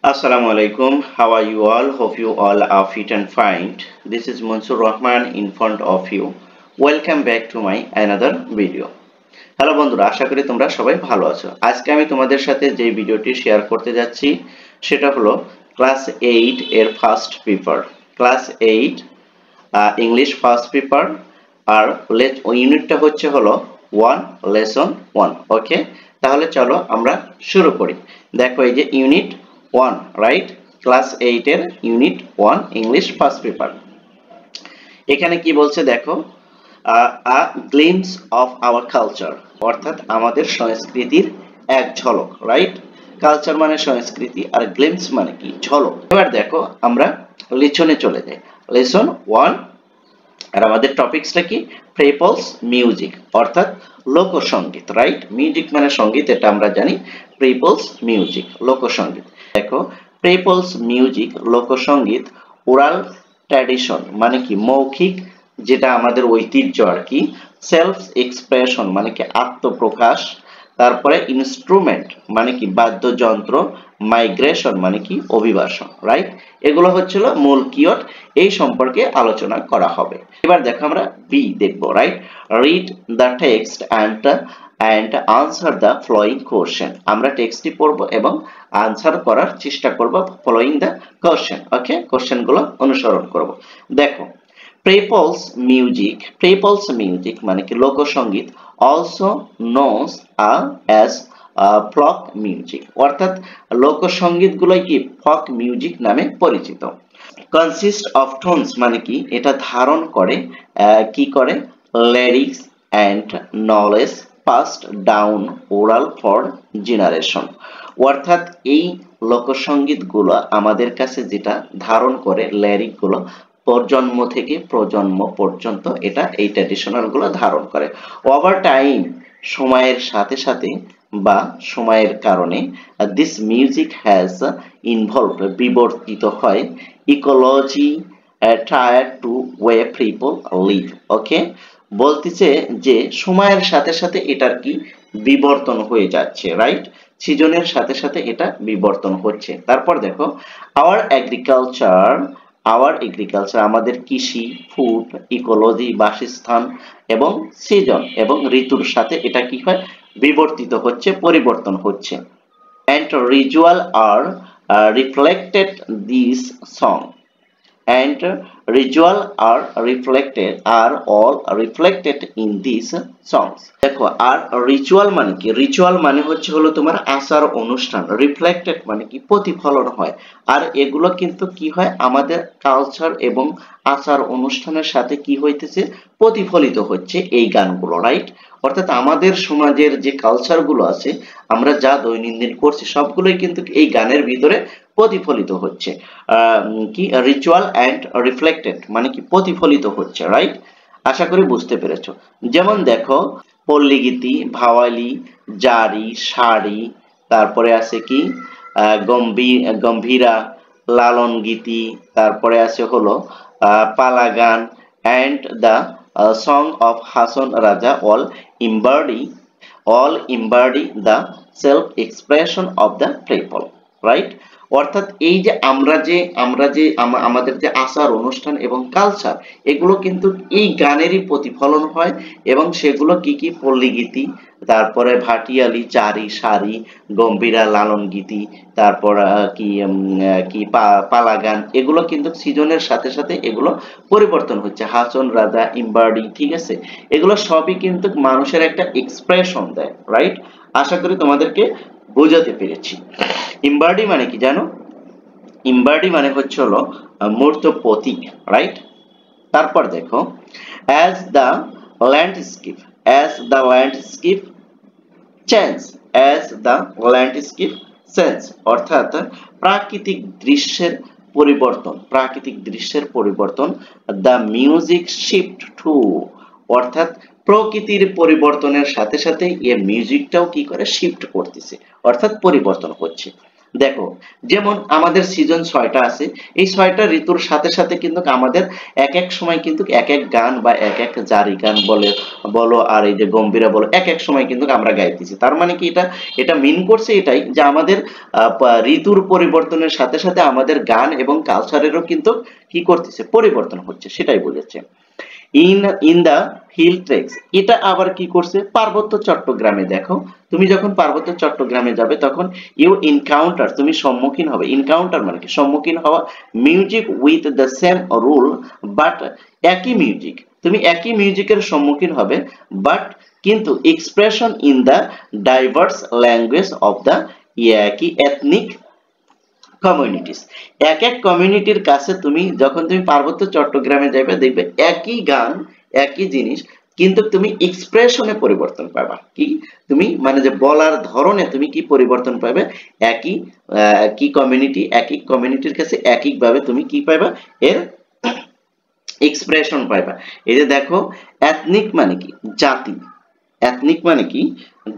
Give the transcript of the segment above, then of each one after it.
Assalamu alaikum. How are you all? Hope you all are fit and fine. This is Mansur Rahman in front of you. Welcome back to my another video. Hello বন্ধুরা, আশা করি তোমরা সবাই ভালো আছো। আজকে আমি তোমাদের সাথে যে ভিডিওটি শেয়ার করতে যাচ্ছি সেটা হলো ক্লাস 8 এর first paper. Class 8 English first paper আর ইউনিটটা হলো 1 লেসন 1। ওকে, তাহলে চলো আমরা শুরু করি। দেখো এই যে ইউনিট 1, রাইট? ক্লাস 8 এর ইউনিট 1 ইংলিশ ফার্স্ট পেপার। এখানে কি বলছে দেখো, আ গ্লিমস অফ আওয়ার কালচার, অর্থাৎ আমাদের সংস্কৃতির এক ঝলক, রাইট? কালচার মানে সংস্কৃতি আর গ্লিমস মানে কি? ঝলক। এবার দেখো আমরা লিসনে চলে যাই। লেসন 1 আর আমাদের টপিকসটা কি? পিপলস মিউজিক, অর্থাৎ লোকসঙ্গীত, রাইট? মিউজিক মানে সঙ্গীত, এটা আমরা জানি। পিপলস মিউজিক, লোকসঙ্গীত। দেখো পিপলস মিউজিক, লোকসঙ্গীত, ওরাল ট্র্যাডিশন মানে কি? মৌখিক, যেটা আমাদের ঐতিহ্য আর কি। সেলফ এক্সপ্রেশন মানে কি? আত্মপ্রকাশ। তারপরে ইনস্ট্রুমেন্ট মানে কি? বাদ্যযন্ত্র। মাইগ্রেশন মানে কি? অভিবাসন, রাইট? এগুলো হচ্ছিল মূল কিওয়ার্ড, এই সম্পর্কে আলোচনা করা হবে। এবার দেখো আমরা বি দেখবো, right? Read the text and answer the following question. আমরা টেক্সটটি পড়বো এবং আনসার করার চেষ্টা করব ফলোয়িং দ্য কোশ্চেন। ওকে, কোশ্চেনগুলো অনুসরণ করব। দেখো পিপলস মিউজিক মানে কি? লোকসঙ্গীত। Also knows as folk music, অর্থাৎ লোকসঙ্গীত গুলোই কি? ফোক মিউজিক নামে পরিচিত। কনসিস্ট অফ টোনস মানে কি? এটা ধারণ করে কি করে? Lyrics and knowledge passed down oral for generation, অর্থাৎ এই লোকসঙ্গীত গুলো আমাদের কাছে যেটা ধারণ করে, লিরিক গুলো প্রজন্ম থেকে প্রজন্ম পর্যন্ত এটা এই ট্র্যাডিশনাল গুলো ধারণ করে। ওভার টাইম, সময়ের সাথে সাথে বা সময়ের কারণে, দিস মিউজিক হ্যাজ ইনভলভ, বিবর্তিত হয়, ecology trier to way people live. Okay, বলতেছে যে সময়ের সাথে সাথে এটার কি? বিবর্তন হয়ে যাচ্ছে, রাইট? সিজনের সাথে সাথে এটা বিবর্তন হচ্ছে। তারপর দেখো আওয়ার এগ্রিকালচার আমাদের কৃষি, ফুড, ইকোলজি, বাসস্থান এবং সিজন এবং ঋতুর সাথে এটা কি হয়? বিবর্তিত হচ্ছে, পরিবর্তন হচ্ছে। and ritual are reflected this song and are all reflected in these songs। দেখো আর রিচুয়াল মানে কি? রিচুয়াল মানে হলো তোমার আচার অনুষ্ঠান। রিফ্লেক্টেড মানে কি? প্রতিফলন হয়। আর এগুলো কিন্তু কি হয়? আমাদের কালচার এবং আচার অনুষ্ঠানের সাথে কি হইতেছে? প্রতিফলিত হচ্ছে এই গানগুলো, রাইট? অর্থাৎ আমাদের সমাজের যে কালচার গুলো আছে, আমরা যা দৈনন্দিন করছি সবগুলোই কিন্তু এই গানের ভিতরে প্রতিফলিত হচ্ছে। কি? রিচুয়াল অ্যান্ড রিফ্লেক্টেড মানে কি? প্রতিফলিত হচ্ছে, রাইট? আশা করি বুঝতে পেরেছো। যেমন দেখো পল্লীগীতি, ভাওয়ালি, জারি, শাড়ি, তারপরে আছে কি? গম্ভীরা, লালন গীতি, তারপরে আছে হলো পালা গান and the song of Hasan Raja all embody the self expression of the people, right? অর্থাৎ এই যে আমাদের যে আচার অনুষ্ঠান এবং কালচার, এগুলো কিন্তু এই গানেরই প্রতিফলন হয় এবং সেগুলো কি কি? পল্লীগীতি, তারপরে ভাটিয়ালি, চারি, শাড়ি, গম্ভীরা, লালন গীতি, তারপর পালা গান, এগুলো কিন্তু সিজনের সাথে সাথে এগুলো পরিবর্তন হচ্ছে। হাসন রাজা, ইম্বার্ডি, ঠিক আছে? এগুলো সবই কিন্তু মানুষের একটা এক্সপ্রেশন দেয়, রাইট? আশা করি তোমাদেরকে বোঝাতে পেরেছি। ইম্বার্ডি মানে কি জানো? ইম্বার্ডি মানে হলো মূর্ত প্রতীক, রাইট? তারপর দেখো as the landscape change, অর্থাৎ প্রাকৃতিক দৃশ্যের পরিবর্তন, the music shift to, অর্থাৎ প্রকৃতির পরিবর্তনের সাথে সাথে এই মিউজিকটাও কি করে? শিফট করতেছে, অর্থাৎ পরিবর্তন হচ্ছে। দেখো, যেমন আমাদের সিজন 6টা আছে, এই 6টা ঋতুর সাথে সাথে কিন্তু আমাদের এক এক সময় কিন্তু এক এক গান বা এক এক জারি গান বলো আর এই যে গম্ভীরা বলো, এক এক সময় কিন্তু আমরা গাইতেছি। তার মানে কি এটা এটা মিন করছে এটাই যে আমাদের ঋতুর পরিবর্তনের সাথে সাথে আমাদের গান এবং কালচারেরও কিন্তু কি করতেছে, পরিবর্তন হচ্ছে, সেটাই বোঝাচ্ছে। ইন দা হিল ট্রেকস, এটা আবার কি করছে, পার্বত্য চট্টগ্রামে। দেখো, তুমি যখন পার্বত্য চট্টগ্রামে যাবে তখন ইউ এনকাউন্টার, তুমি সম্মুখীন হবে, এনকাউন্টার মানে কি সম্মুখীন হওয়া, music with the same rule but, একই মিউজিক, তুমি একই মিউজিকের সম্মুখীন হবে, বাট কিন্তু expression in the diverse language of the একই এথনিক কমিউনিটিস। এক এক কমিউনিটির কাছে তুমি যখন তুমি পার্বত্য চট্টগ্রামে যাবে দেখবে একই গান, একই জিনিস, কিন্তু তুমি এক্সপ্রেশনে পরিবর্তন পাবা। কি তুমি মানে যে বলার ধরনে তুমি কি পরিবর্তন পাবে, একই কি কমিউনিটি, একই কমিউনিটির কাছে একইভাবে তুমি কি পাবা, এর এক্সপ্রেশন পাইবা। এই যে দেখো, এথনিক মানে কি জাতি, এথনিক মানে কি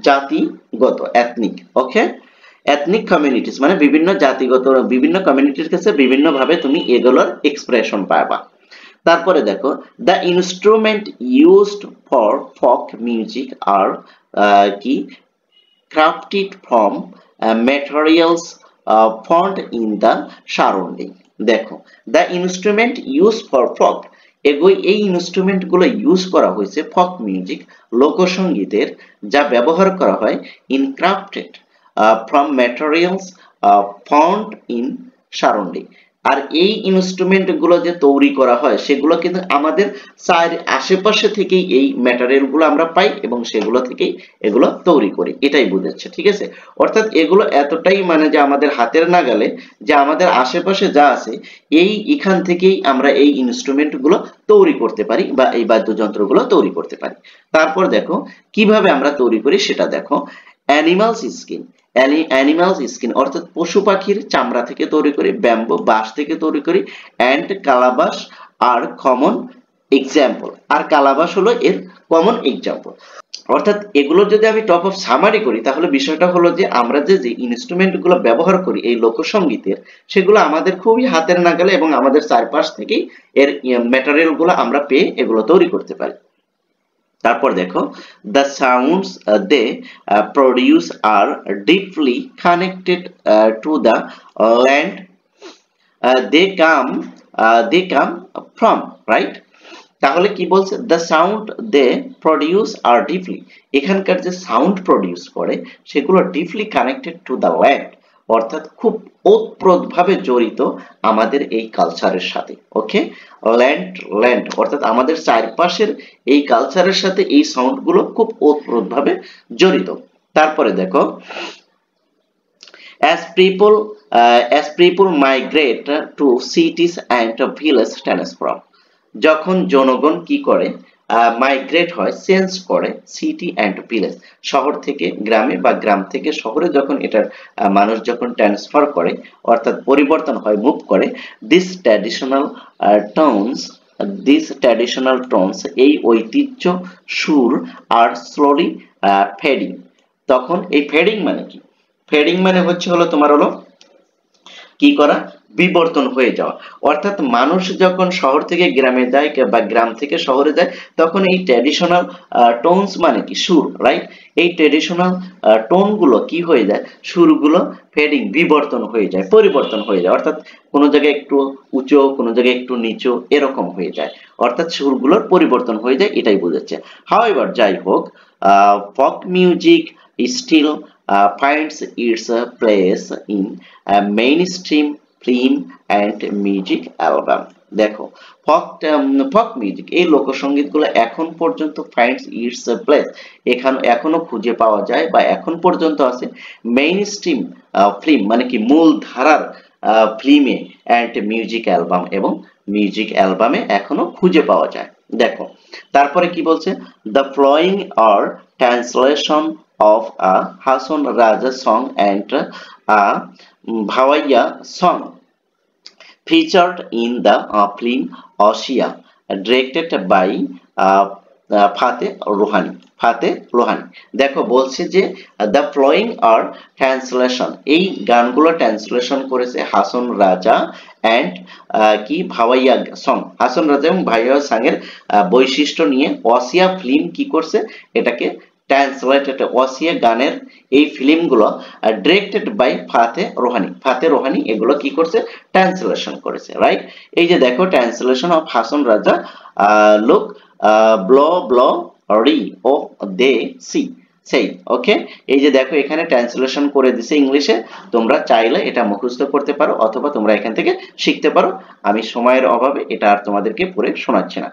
জাতিগত, এথনিক, ওকে। এথনিক কমিউনিটিস মানে বিভিন্ন জাতিগত, বিভিন্ন কমিউনিটির কাছে বিভিন্ন ভাবে তুমি এগুলোর এক্সপ্রেশন পাবা। তারপরে দেখো, the instrument used for folk music আর কি crafted from materials found in the surrounding। দেখো, the instrument used for folk, এই ইনস্ট্রুমেন্ট গুলো ইউজ করা হয়েছে ফক মিউজিক, লোকসঙ্গীতের, যা ব্যবহার করা হয় in crafted from materials found in surrounding. আর এই ইনস্ট্রুমেন্ট গুলো যে তৈরি করা হয় সেগুলো কিন্তু আমাদের আশেপাশে থেকেই এই ম্যাটেরিয়াল গুলো আমরা পাই এবং সেগুলো থেকেই এগুলো তৈরি করি, এটাই বোঝাচ্ছে, ঠিক আছে। অর্থাৎ এগুলো এতটাই মানে যে আমাদের হাতের নাগালে, যে আমাদের আশেপাশে যা আছে এখান থেকেই আমরা এই ইনস্ট্রুমেন্ট গুলো তৈরি করতে পারি বা এই বাদ্যযন্ত্র গুলো তৈরি করতে পারি। তারপর দেখো কিভাবে আমরা তৈরি করি সেটা দেখো, অ্যানিমালস স্কিন, অ্যানিমালস স্কিন অর্থাৎ পশু পাখির চামড়া থেকে তৈরি করি, ব্যাম্বো বাঁশ থেকে তৈরি করি, অ্যান্ড কালাবাস আর কমন এক্সাম্পল, আর কালাবাস হলো এর কমন এক্সাম্পল। অর্থাৎ এগুলো যদি আমি টপ অফ সামারি করি তাহলে বিষয়টা হলো যে আমরা যে ইনস্ট্রুমেন্ট গুলো ব্যবহার করি এই লোকসঙ্গীতের, সেগুলো আমাদের খুবই হাতের নাগালে এবং আমাদের চারপাশ থেকেই এর ম্যাটেরিয়াল গুলো আমরা পেয়ে এগুলো তৈরি করতে পারি। তারপর দেখো, the sounds they produce are deeply connected to the land they come from, right? তাহলে কি বলছে, the sound they produce are deeply, এখানকার যে সাউন্ড প্রডিউস করে সেগুলো deeply connected to the land, অর্থাৎ খুব ওতপ্রোতভাবে জড়িত আমাদের এই কালচারের সাথে, ওকে। ল্যান্ড অর্থাৎ আমাদের চারপাশের এই কালচারের সাথে এই সাউন্ড গুলো খুব ওতপ্রোতভাবে জড়িত। তারপরে দেখো, as people migrate to cities and villages transform, যখন জনগণ কি করে, মাইগ্রেট হয়, চেঞ্জ করে, সিটি অ্যান্ড ভিলেজ, শহর থেকে গ্রামে বা গ্রাম থেকে শহরে যখন এটার মানুষ যখন ট্রান্সফার করে অর্থাৎ পরিবর্তন হয়, মুভ করে, দিস ট্র্যাডিশনাল টোনস, এই ঐতিহ্য সুর আর স্লোলি ফেডিং। তখন এই ফেডিং মানে কি, ফেডিং মানে হলো তোমার হলো কি করা, বিবর্তন হয়ে যাওয়া। অর্থাৎ মানুষ যখন শহর থেকে গ্রামে যায় বা গ্রাম থেকে শহরে যায় তখন এই ট্র্যাডিশনাল টোনস মানে কি সুর, রাইট, এই ট্র্যাডিশনাল টোন গুলো কি হয়ে যায়, সুরগুলো ফেডিং, বিবর্তন হয়ে যায়, পরিবর্তন হয়ে যায়, অর্থাৎ কোনো জায়গায় একটু উঁচু, কোনো জায়গায় একটু নিচু, এরকম হয়ে যায়, অর্থাৎ সুরগুলোর পরিবর্তন হয়ে যায়, এটাই বোঝাচ্ছে। হাউএভার, যাই হোক, folk music still finds its place in mainstream film and music album। দেখো, ফক মিউজিক এই লোকসঙ্গীতগুলো এখন পর্যন্ত finds its place, এখনো খুঁজে পাওয়া যায় বা এখন পর্যন্ত আছে মেইনস্ট্রিম ফিল্ম মানে কি মূল ধারার ফিল্মে অ্যান্ড মিউজিক অ্যালবাম, এবং মিউজিক অ্যালবামে এখনো খুঁজে পাওয়া যায়। দেখো তারপরে কি বলছে, the following are translation of a Hasan Raja song and a Bhavaiya song featured in the film Oshia, directed by ফাতে রোহানি। ফাতে রোহানি দেখো বলছে যে দ্য ফ্লোয়িং আর ট্রান্সলেশন, এই গানগুলো ট্রান্সলেশন করেছে হাসন রাজা অ্যান্ড কি ভাওয়াইয়া সং। হাসন রাজা এবং ভাওয়াইয়া সং এর বৈশিষ্ট্য নিয়ে ওয়াসিয়া ফিল্ম কি করছে, এটাকে ট্রান্সলেটেড ওয়াসিয়া গানের এই ফিল্মগুলো ডিরেক্টেড বাই ফাতে রোহানি। ফাতে রোহানি এগুলো কি করছে, ট্রান্সলেশন করেছে, রাইট। এই যে দেখো ট্রান্সলেশন অফ হাসন রাজা, লুক ব্ল ব্ল রি ও দে সি সেই, ওকে। এই যে দেখো এখানে ট্রান্সলেশন করে দিছে ইংলিশে, তোমরা চাইলে এটা মুখস্থ করতে পারো অথবা তোমরা এখান থেকে শিখতে পারো। আমি সময়ের অভাবে এটা আর তোমাদেরকে পড়ে শোনাচ্ছি না।